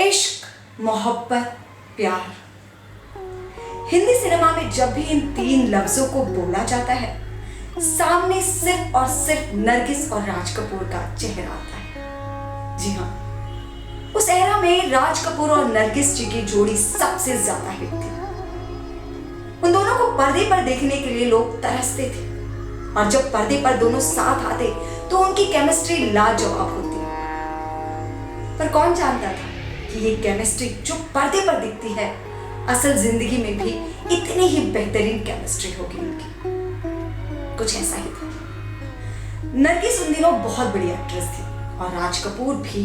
इश्क, मोहब्बत, प्यार। हिंदी सिनेमा में जब भी इन तीन लफ्जों को बोला जाता है, सामने सिर्फ और सिर्फ नरगिस और राज कपूर का चेहरा आता है। जी हाँ, उस एरा में राज कपूर और नरगिस जी की जोड़ी सबसे ज्यादा हिट थी। उन दोनों को पर्दे पर देखने के लिए लोग तरसते थे, और जब पर्दे पर दोनों साथ आते तो उनकी केमिस्ट्री लाजवाब होती। पर कौन जानता था कि ये केमिस्ट्री जो पर्दे पर दिखती है, असल जिंदगी में भी इतनी ही बेहतरीन केमिस्ट्री होगी उनकी। कुछ ऐसा ही था। नरगिस उन दिनों बहुत बड़ी एक्ट्रेस थी और राज कपूर भी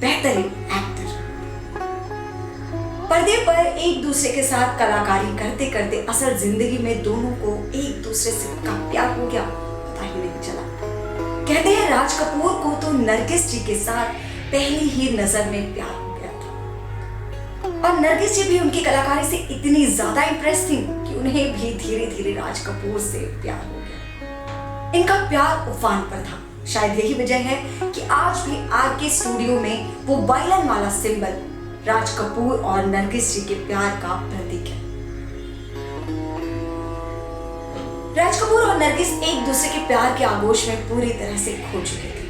बेहतरीन एक्टर। पर्दे पर एक दूसरे के साथ कलाकारी करते करते असल जिंदगी में दोनों को एक दूसरे से कब प्यार हो गया पता ही नहीं चला। कहते हैं राज कपूर को तो नरगिस जी के साथ पहली ही नजर में प्यार हो गया था, और नरगिस जी भी उनकी कलाकारी से इतनी ज्यादा इंप्रेस थी कि उन्हें भी धीरे धीरे राज कपूर से प्यार हो गया। इनका प्यार उफान पर था। शायद यही वजह है कि आज भी आरके स्टूडियो में वो वायलिन वाला सिंबल राज कपूर और नरगिस जी के प्यार का प्रतीक है। राज कपूर और नरगिस एक दूसरे के प्यार के आगोश में पूरी तरह से खो चुके थे।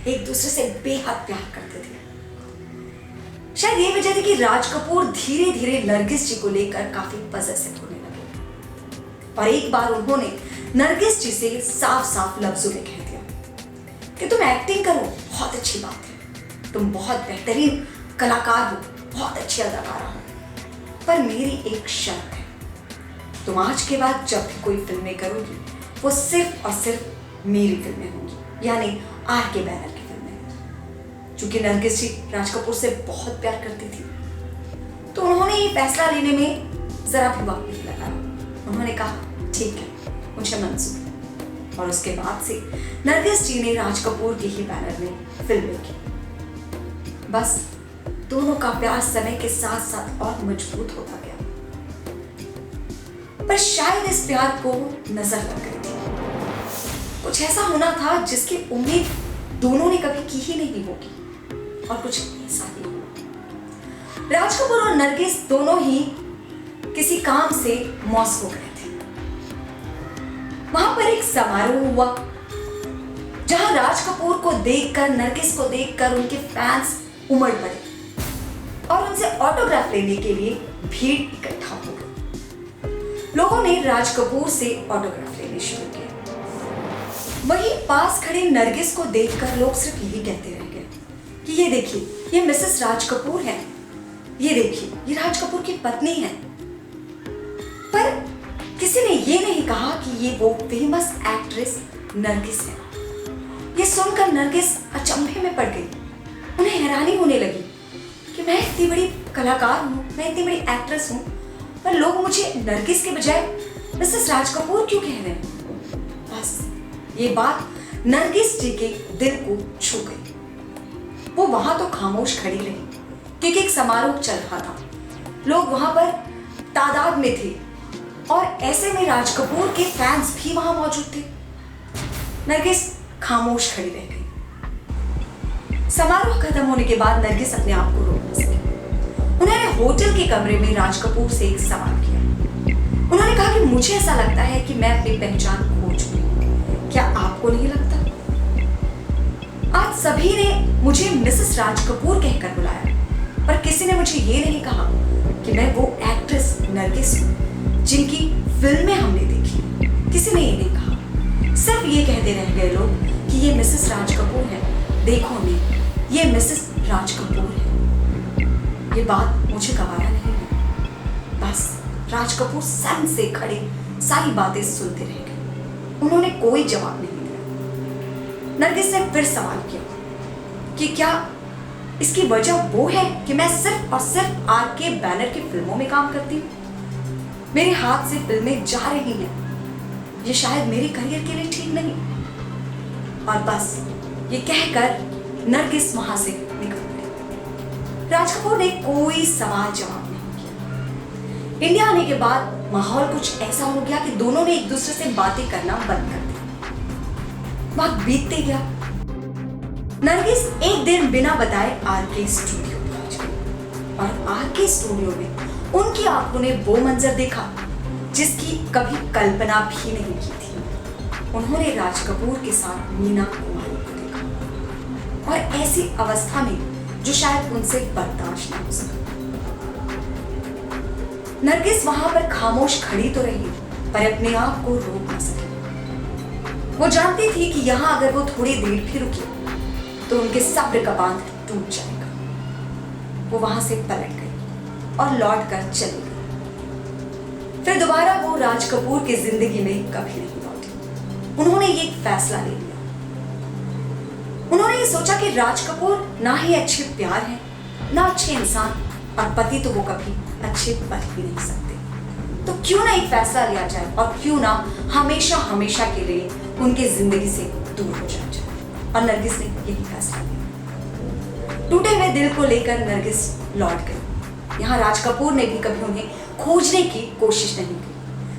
एक दूसरे से बेहद प्यार करते थे। शायद ये वजह थी कि राज कपूर धीरे धीरे नरगिस जी को लेकर काफी पजेसिव होने लगे, और एक बार उन्होंने नरगिस जी से साफ साफ लफ्जों में कह दिया कि तुम एक्टिंग करो, बहुत अच्छी बात है, तुम बहुत बेहतरीन कलाकार हो, बहुत अच्छी अदाकारा हो, पर मेरी एक शर्त है, तुम आज के बाद जब भी कोई फिल्में करोगी वो सिर्फ और सिर्फ मेरी फिल्में होंगी, यानी आरके बैनर की फिल्में। चूंकि नरगिस जी राज कपूर से बहुत प्यार करती थी, तो उन्होंने ये फैसला लेने में जरा भी वक्त नहीं लगाया। उन्होंने कहा ठीक है, मुझे मंजूर। और उसके बाद से नरगिस जी ने राज कपूर के ही बैनर में फिल्में की। बस दोनों का प्यार समय के साथ साथ और मजबूत होता गया। पर शायद इस प्यार को नजर लग गई थी। कुछ ऐसा होना था जिसकी उम्मीद दोनों ने कभी की ही नहीं होगी, और कुछ ऐसा ही हुआ। राज कपूर और नरगिस दोनों ही किसी काम से मॉस्को गए थे। वहां पर एक समारोह हुआ जहां राज कपूर को देखकर, नरगिस को देखकर उनके फैंस उमड़ पड़े और उनसे ऑटोग्राफ लेने के लिए भीड़ इकट्ठा हो गई। लोगों ने राज कपूर से ऑटोग्राफ लेने शुरू किया। वहीं पास खड़े नरगिस को देखकर लोग सिर्फ यही कहते रह गए कि ये देखिए, ये मिसेस राज कपूर है, ये देखिए, ये राज कपूर की पत्नी है। पर किसी ने ये नहीं कहा कि ये वो फेमस एक्ट्रेस नरगिस है। ये सुनकर नरगिस अचंभे में पड़ गई। उन्हें हैरानी होने लगी कि मैं इतनी बड़ी कलाकार हूँ, मैं इतनी बड़ी एक्ट्रेस हूँ, पर लोग मुझे नरगिस के बजाय मिसेस राज कपूर क्यों कह रहे हैं। बस ये बात नरगिस जी के दिल को छू गई। वो वहां तो खामोश खड़ी रही क्योंकि एक समारोह चल रहा था। लोग वहां पर तादाद में थे, और ऐसे में राज कपूर के फैंस भी वहां मौजूद थे। नरगिस खामोश खड़ी रह गई। समारोह खत्म होने के बाद नरगिस अपने आप को रोक न सकी। उन्होंने होटल के कमरे में राज कपूर से एक सवाल किया। उन्होंने कहा कि मुझे ऐसा लगता है कि मैं अपनी पहचान खो चुकी हूँ, क्या आपको नहीं लगता? आज सभी ने मुझे मिसेस राज कपूर कहकर बुलाया, पर किसी ने मुझे ये नहीं कहा कि मैं वो एक्ट्रेस नरगिस हूँ जिनकी फिल्में हमने देखी। किसी ने ये नहीं कहा। सिर्फ ये कहते रह गए लोग कि ये मिसेस राज कपूर है, देखो नहीं, ये मिसेस राज कपूर है। ये बात मुझे गवारा नहीं है। बस राज कपूर सन से खड़े सारी बातें सुनते रह गए। उन्होंने कोई जवाब नहीं दिया। नरगिस ने फिर सवाल किया कि क्या इसकी वजह वो है कि मैं सिर्फ और सिर्फ आरके बैनर की फिल्मों में काम करती हूँ? मेरे हाथ से फिल्में जा रही हैं, ये शायद मेरे करियर के लिए ठीक नहीं। और बस ये कहकर नरगिस वहां से निकल गई। राज कपूर ने कोई सवाल जवाब नहीं किया। इंडिया आने के बाद माहौल कुछ ऐसा हो गया कि दोनों ने एक दूसरे से बातें करना बंद कर दिया। वक्त बीतते गया। नरगिस एक दिन बिना बताए आरके स्टूडियो पहुंच गई। और आके स्टूडियो में उनकी आंखों ने वो मंजर देखा जिसकी कभी कल्पना भी नहीं की थी। उन्होंने राज कपूर के साथ मीना कुमारी को देखा और ऐसी अवस्था में जो शायद उनसे बर्दाश्त न हो सका। नरगिस वहां पर खामोश खड़ी तो रही पर अपने आप को रोक न सकी। वो जानती थी कि यहां अगर वो थोड़ी देर भी रुकी तो उनके सब्र का बांध टूट जाएगा। वो वहां से पलट गई और लौट कर चली गई। फिर दोबारा वो राज कपूर की जिंदगी में कभी नहीं लौटी। उन्होंने ये फैसला ले लिया। उन्होंने ये सोचा कि राज कपूर ना ही अच्छे प्यार हैं, ना अच्छे इंसान, और पति तो वो कभी अच्छे बन ही नहीं सकते। तो क्यों ना एक फैसला लिया जाए और क्यों ना हमेशा हमेशा के लिए उनकी जिंदगी से दूर हो जाए। और नरगिस ने यही फैसला लिया। टूटे हुए दिल को लेकर नरगिस लौट गई। यहाँ राज कपूर ने भी कभी उन्हें खोजने की कोशिश नहीं की,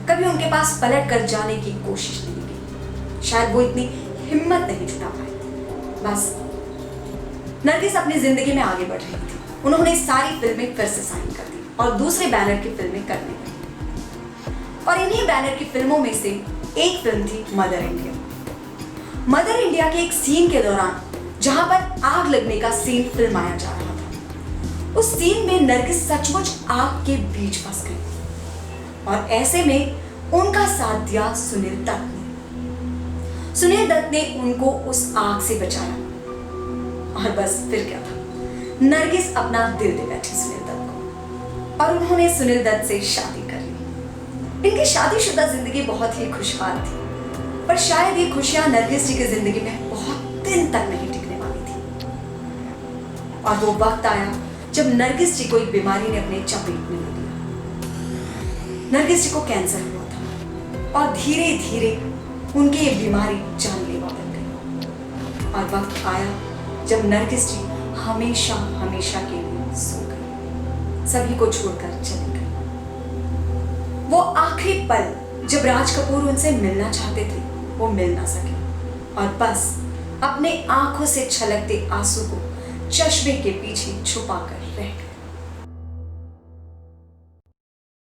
कभी उनके पास पलट कर जाने की कोशिश नहीं की। शायद वो इतनी हिम्मत नहीं जुटा पाए। बस नरगिस अपनी जिंदगी में आगे बढ़ रही थी। उन्होंने सारी फिल्में फिर से साइन कर दी और दूसरे बैनर की फिल्में करने लगी। और इन्हीं बैनर की फिल्मों में से एक फिल्म थी मदर इंडिया। मदर इंडिया के एक सीन के दौरान जहां पर आग लगने का सीन फिल्माया जा रहा था, उस सीन में नरगिस सचमुच आग के बीच फंस गई और ऐसे में उनका साथ दिया सुनील दत्त ने। सुनील दत्त ने उनको उस आग से बचाया और बस फिर क्या था, नरगिस अपना दिल दे बैठी सुनील दत्त को और उन्होंने सुनील दत्त से शादी कर ली। इनकी शादीशुदा जिंदगी बहुत ही खुशहाल थी, पर शायद ये खुशियां नरगिस जी की जिंदगी में बहुत दिन तक नहीं टिकने वाली थी। और वो वक्त आया जब नरगिस जी को एक बीमारी ने अपने चपेट में ले लिया। नरगिस जी को कैंसर हुआ था और धीरे धीरे उनकी ये बीमारी जानलेवा बन गई। और वक्त आया जब नरगिस जी हमेशा हमेशा के लिए सो गई, सभी को छोड़कर चली गई। वो आखिरी पल जब राज कपूर उनसे मिलना चाहते थे वो मिल ना सके और बस अपने आंखों से छलकते आंसू को चश्मे के पीछे छुपाकर